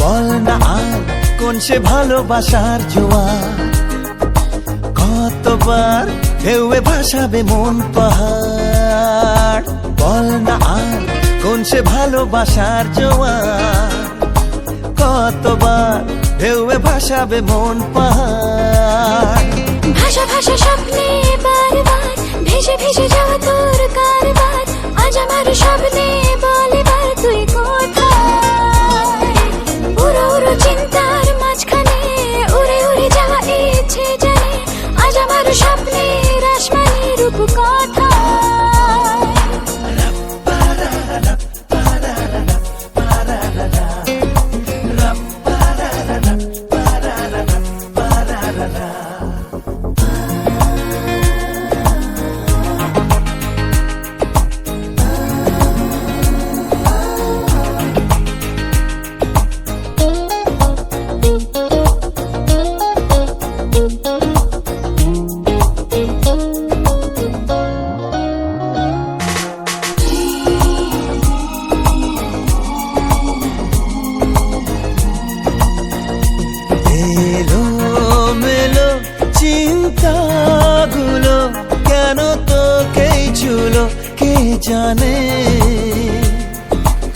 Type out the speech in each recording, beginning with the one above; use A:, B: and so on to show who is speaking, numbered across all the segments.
A: বল না আর কোন সে ভালোবাসার জোয়ার, কতবার ঢেউয়ে ভাসাবে মন পাহাড়। বল না আর কোন সে ভালোবাসার জোয়ার, কতবার ঢেউয়ে ভাসাবে মন পাহাড়।
B: ভাষা ভাষা স্বপ্নে বারবার ভেসে ভেসে যাওয়া তোর কারবার, আজ আমার স্বপ্নে বলে বার তুই কোথায়। উড়ো উড়ো চিন্তার মাঝখানে উড়ে উড়ে যাওয়া ইচ্ছে জানে, আজ আমার স্বপ্নের আসমানি রূপ কোথায়।
A: চিন্তাগুলো কেন তোকেই ছুলো কে জানে।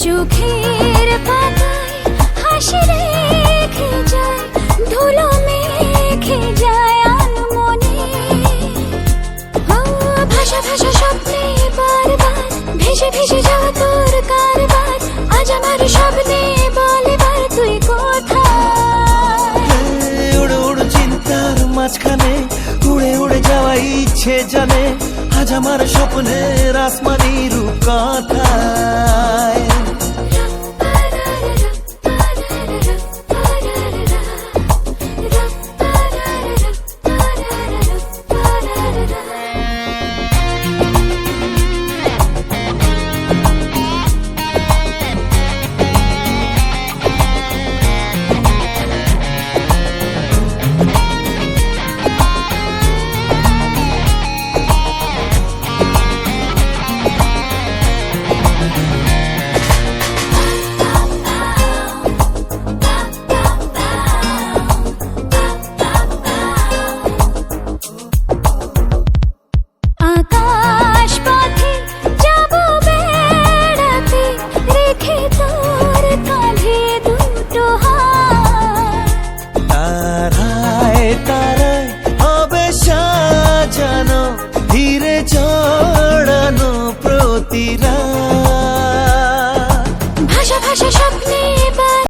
B: চোখের পাতায় হাসি রেখে যায়, ধুলো মেখে যায় আনমনে। ভাষা ভাষা স্বপ্নে বারবার ভেসে ভেসে যাওয়া তোর কারবার, আজ আমার স্বপ্নে বলে বার তুই কোথায়।
A: উড়ো উড়ো চিন্তার মাঝখানে উড়ে উড়ে যাওয়া ইচ্ছে জানে, আজ আমার স্বপ্নের আসমানি রূপ কথায়।